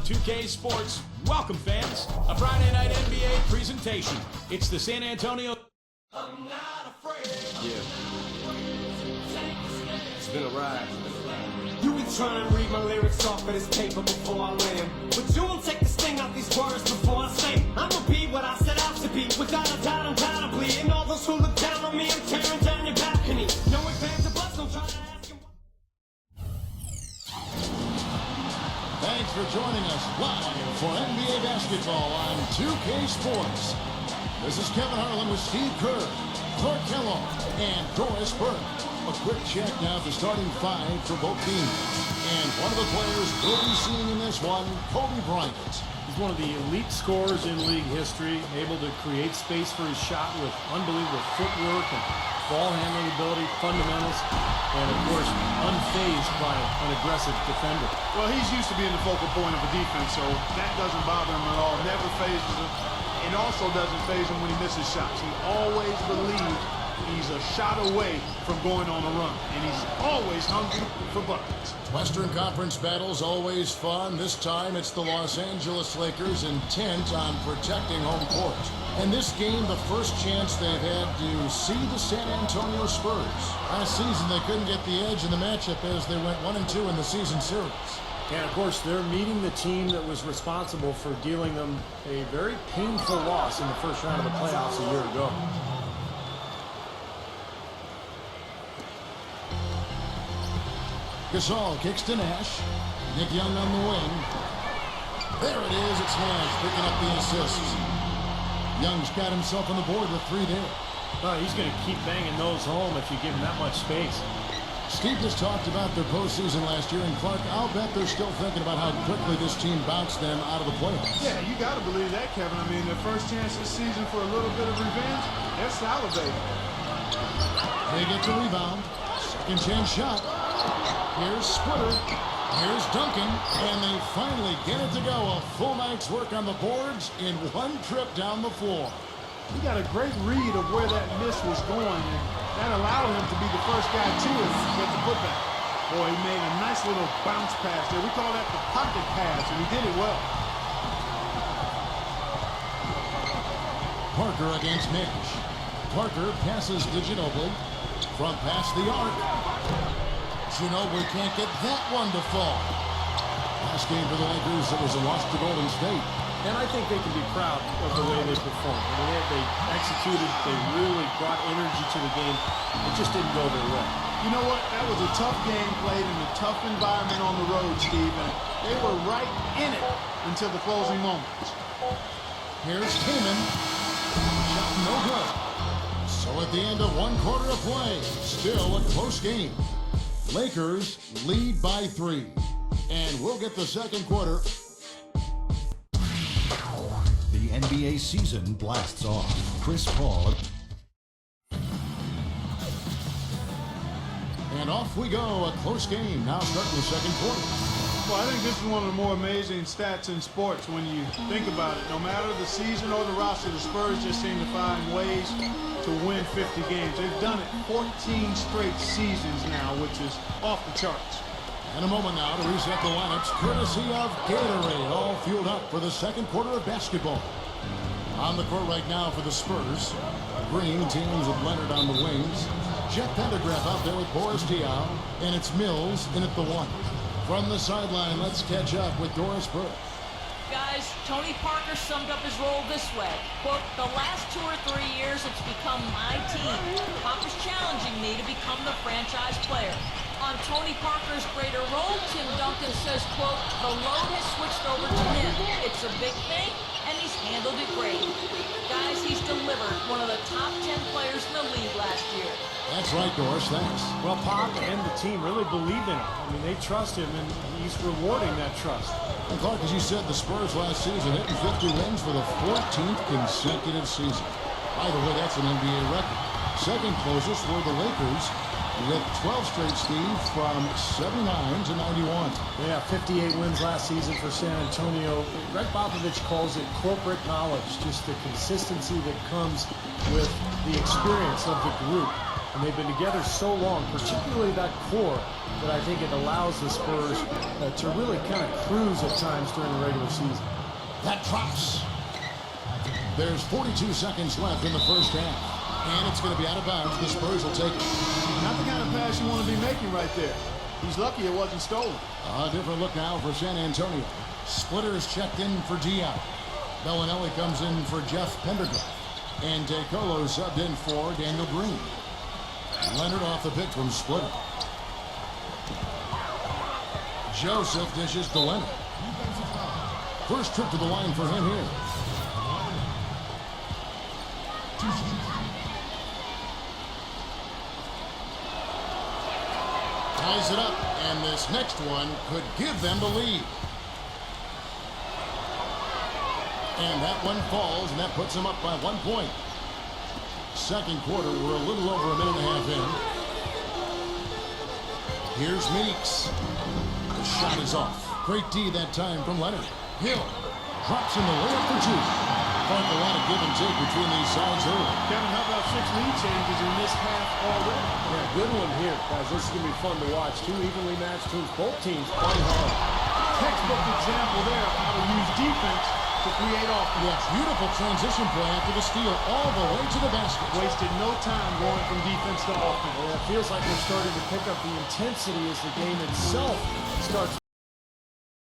2K Sports. Welcome, fans. A Friday night NBA presentation. It's the San Antonio. I'm not afraid. Yeah. It's been a ride. You be trying to read my lyrics off of this paper before I land, but you won't take the sting out these words before I say I'm repeat what I set out to be. Without a doubt, undoubtedly. And all those who look down on me, I'm tearing down your balcony. No advance of bust, don't try to ask him. Thanks for joining us live for NBA basketball on 2K Sports. This is Kevin Harlan with Steve Kerr, Clark Kellogg, and Doris Burke. A quick check now of the starting five for both teams. And one of the players we'll be seeing in this one, Kobe Bryant. He's one of the elite scorers in league history, able to create space for his shot with unbelievable footwork and ball handling ability, fundamentals, and of course, unfazed by an aggressive defender. Well, he's used to being the focal point of a defense, so that doesn't bother him at all. Never phases him. It also doesn't faze him when he misses shots. He always believes he's a shot away from going on a run, and he's always hungry for buckets. Western Conference battles always fun. This time it's the Los Angeles Lakers intent on protecting home court. And this game, the first chance they've had to see the San Antonio Spurs. Last season they couldn't get the edge in the matchup as they went 1-2 in the season series. And of course, they're meeting the team that was responsible for dealing them a very painful loss in the first round of the playoffs a year ago. Gasol kicks to Nash. Nick Young on the wing. There it is. It's Nash picking up the assist. Young's got himself on the board with 3 there. Oh, he's going to keep banging those home if you give him that much space. Steve just talked about their postseason last year, and Clark, I'll bet they're still thinking about how quickly this team bounced them out of the playoffs. Yeah, you got to believe that, Kevin. I mean, their first chance this season for a little bit of revenge, they're salivating. They get the rebound. Second chance shot. Here's Splitter. Here's Duncan. And they finally get it to go. A full night's work on the boards in one trip down the floor. He got a great read of where that miss was going, and that allowed him to be the first guy to get the putback. Boy, he made a nice little bounce pass there. We call that the pocket pass, and he did it well. Parker against Nash. Parker passes to Ginobili. Front pass the arc. Ginobili can't get that one to fall. Last game for the Lakers, it was a loss to Golden State. And I think they can be proud of the way they performed. I mean, they executed, they really brought energy to the game. It just didn't go their way. You know what? That was a tough game played in a tough environment on the road, Steve, and they were right in it until the closing moments. Here's Kaman. Shot no good. So at the end of one quarter of play, still a close game. Lakers lead by 3. And we'll get the second quarter. The NBA season blasts off. Chris Paul. And off we go. A close game. Now starting the second quarter. Well, I think this is one of the more amazing stats in sports when you think about it. No matter the season or the roster, the Spurs just seem to find ways to win 50 games. They've done it 14 straight seasons now, which is off the charts. And a moment now to reset the lineups, courtesy of Gatorade, all fueled up for the second quarter of basketball. On the court right now for the Spurs, Green teams with Leonard on the wings. Jeff Pendergraph out there with Boris Diaw, and it's Mills in at the 1. From the sideline, let's catch up with Doris Burke. Guys, Tony Parker summed up his role this way. Quote, the last 2 or 3 years, it's become my team. Parker's challenging me to become the franchise player. On Tony Parker's greater role, Tim Duncan says, quote, the load has switched over to him. It's a big thing, and he's handled it great. Guys, he's delivered, one of the top 10 players in the league last year. That's right, Doris, thanks. Well, Pop and the team really believe in him. I mean, they trust him, and he's rewarding that trust. And Clark, as you said, the Spurs last season hitting 50 wins for the 14th consecutive season. By the way, that's an NBA record. Second closest were the Lakers with 12 straight, Steve, from 79 to 91. Yeah, 58 wins last season for San Antonio. Greg Popovich calls it corporate knowledge, just the consistency that comes with the experience of the group. And they've been together so long, particularly that core, that I think it allows the Spurs to really kind of cruise at times during the regular season. That drops. There's 42 seconds left in the first half. And it's going to be out of bounds. The Spurs will take it. Not the kind of pass you want to be making right there. He's lucky it wasn't stolen. A different look now for San Antonio. Splitters checked in for Diop. Bellinelli comes in for Jeff Pendergraft. And Techsolo subbed in for Daniel Green. Leonard off the pick from Splitter. Joseph dishes to Leonard. First trip to the line for him here. Ties it up, and this next one could give them the lead. And that one falls, and that puts them up by 1 point. Second quarter, we're a little over a minute and a half in. Here's Meeks. The shot is off. Great D that time from Leonard. Hill drops in the layup for two. Quite a lot of give and take between these sides early. Kevin, how about 6 lead changes in this half already? Yeah, good one here, guys. This is going to be fun to watch. Two evenly matched teams. Both teams playing hard. Textbook example there of how to use defense to create offense. Yeah, beautiful transition play after the steal all the way to the basket. Wasted no time going from defense to offense. Yeah, it feels like they're starting to pick up the intensity as the game itself starts